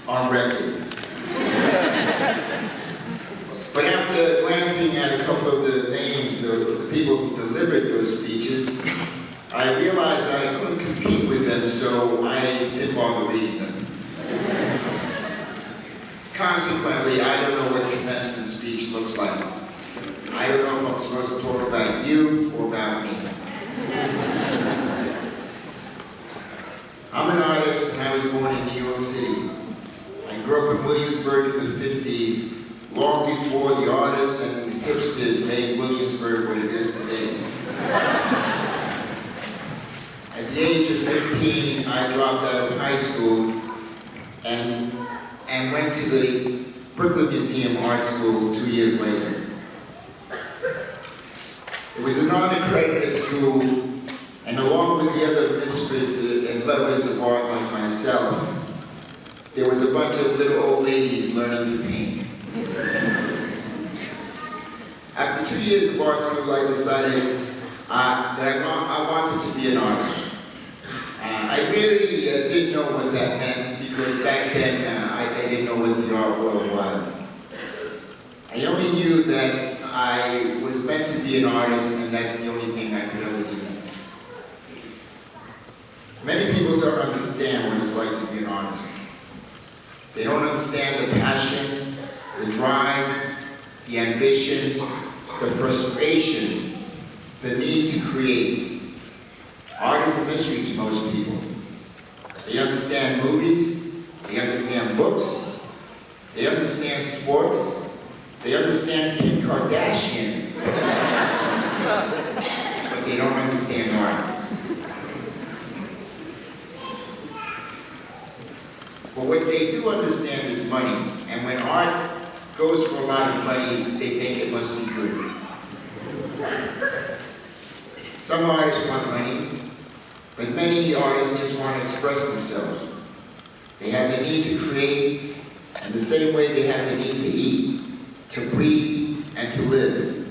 on record. But after glancing at a couple of the names of the people who delivered those speeches, I realized I couldn't compete with them, so I didn't bother reading them. Consequently, I don't know what a commencement speech looks like. I don't know if I'm supposed to talk about you or about me. I'm an artist, and I was born in New York City. I grew up in Williamsburg in the 50s, long before the artists and hipsters made Williamsburg what it is today. At the age of 15, I dropped out of high school and went to the Brooklyn Museum Art School 2 years later. It was a non-accredited school, and along with the other misfits and lovers of art like myself, there was a bunch of little old ladies learning to paint. After 2 years of art school, I decided that I wanted to be an artist. I really didn't know what that meant, because back then I didn't know what the art world was. I only knew that I was meant to be an artist, and that's the only thing I could ever do. Many people don't understand what it's like to be an artist. They don't understand the passion, the drive, the ambition, the frustration, the need to create. Art is a mystery to most people. They understand movies, they understand books, they understand sports, they understand Kim Kardashian, but they don't understand art. But what they do understand is money, and when art goes for a lot of money, they think it must be good. Some artists want money, but many artists just want to express themselves. They have the need to create, and the same way they have the need to eat, to breathe, and to live.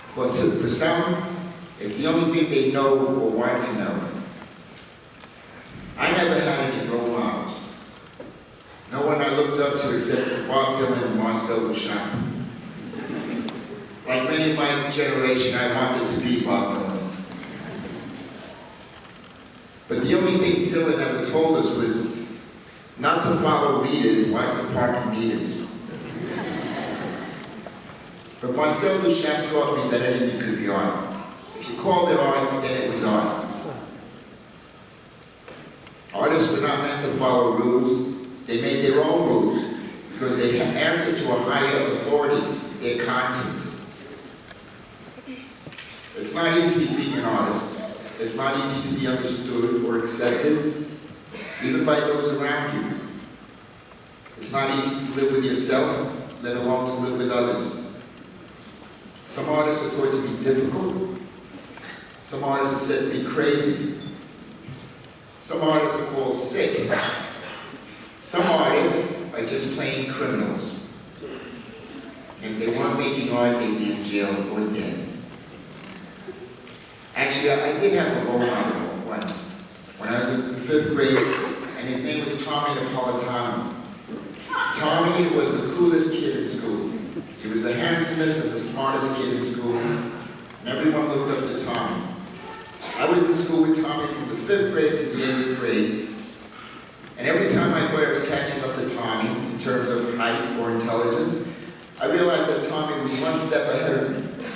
For some, it's the only thing they know or want to know. I never had any role models. No one I looked up to except for Bob Dylan and Marcel Duchamp. Like many of my generation, I wanted to be Bob Dylan. But the only thing Dylan ever told us was not to follow leaders, watch the parking meters. But Marcel Duchamp taught me that anything could be art. If you called it art, then it was art. Artists were not meant to follow rules. They made their own rules because they answer to a higher authority, their conscience. It's not easy to be an artist. It's not easy to be understood or accepted, even by those around you. It's not easy to live with yourself, let alone to live with others. Some artists are thought to be difficult. Some artists are said to be crazy. Some artists are called sick. Some artists are just plain criminals. If they weren't making art, they'd be in jail or dead. Actually, I did have a role model once, when I was in 5th grade, and his name was Tommy Napolitano. Tommy was the coolest kid in school. He was the handsomest and the smartest kid in school, and everyone looked up to Tommy. I was in school with Tommy from the 5th grade to the 8th grade, and every time I thought I was catching up to Tommy in terms of height or intelligence, I realized that Tommy was one step ahead of me.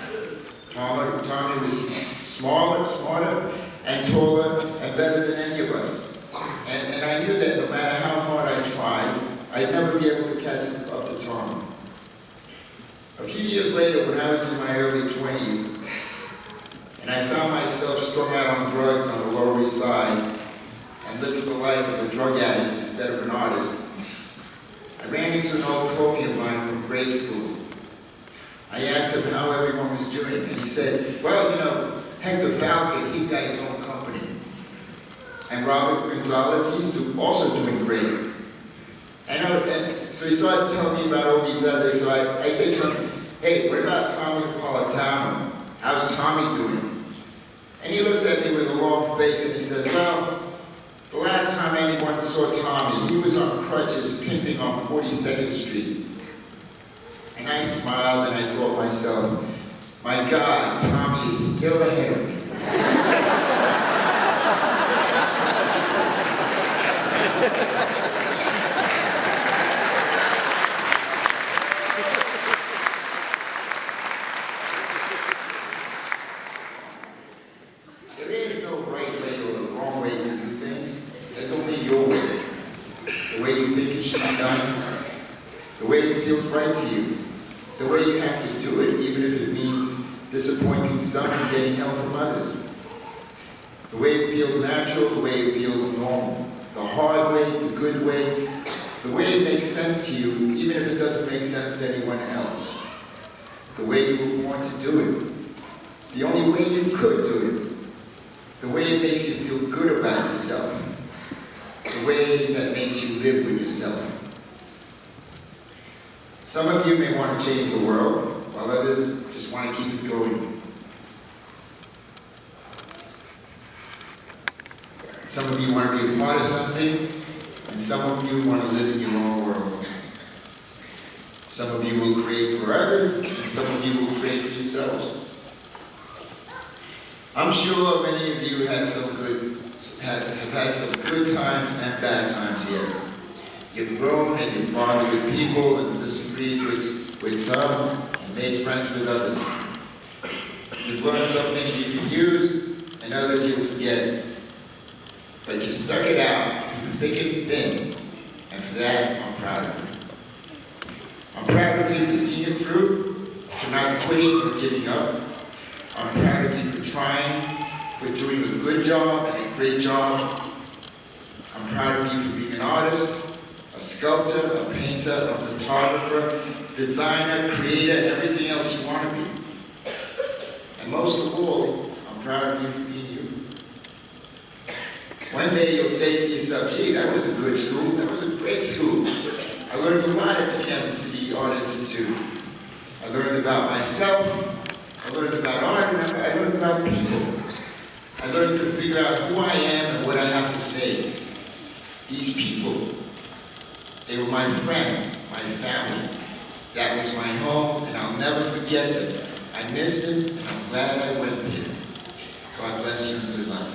Tommy was smarter, and taller, and better than any of us. And I knew that no matter how hard I tried, I'd never be able to catch up to Tommy. A few years later, when I was in my early 20s, and I found myself strung out on drugs on the Lower East Side, and living the life of a drug addict instead of an artist, I ran into an old crony of mine from grade school. I asked him how everyone was doing, and he said, well, you know, Hector Falcon, he's got his own company. And Robert Gonzalez, he's also doing great. And so he starts telling me about all these others, so I say to him, hey, what about Tommy Napolitano? How's Tommy doing? And he looks at me with a long face and he says, well, the last time once saw Tommy. He was on crutches pimping on 42nd Street. And I smiled and I thought to myself, my God, Tommy is still ahead of me. There is no right way or the wrong way to do things. There's only your way. The way you think it should be done. The way it feels right to you. The way you have to do it, even if it means disappointing some and getting help from others. The way it feels natural, the way it feels normal. The hard way, the good way, the way it makes sense to you, even if it doesn't make sense to anyone else. The way you were born to do it. The only way you could do it. The way it makes you feel good about yourself. The way that makes you live with yourself. Some of you may want to change the world, while others just want to keep it going. Some of you want to be a part of something, and some of you want to live in your own world. Some of you will create for others, and some of you will create for yourselves. I'm sure many of you have had some good times and bad times here. You've grown and you've bonded with people and disagreed with some and made friends with others. You've learned some things you can use and others you'll forget. But you stuck it out through thick and thin, and for that, I'm proud of you. I'm proud of you for seeing it through, for not quitting or giving up. I'm proud of you for trying, for doing a good job and a great job. I'm proud of you for being an artist, a sculptor, a painter, a photographer, designer, creator, and everything else you want to be. And most of all, I'm proud of you for being you. One day you'll say to yourself, gee, that was a good school, that was a great school. I learned a lot at the Kansas City Art Institute. I learned about myself, I learned about art, and I learned about people. I learned to figure out who I am and what I have to say. These people, they were my friends, my family. That was my home, and I'll never forget them. I miss them, and I'm glad I went there. God bless you and good luck.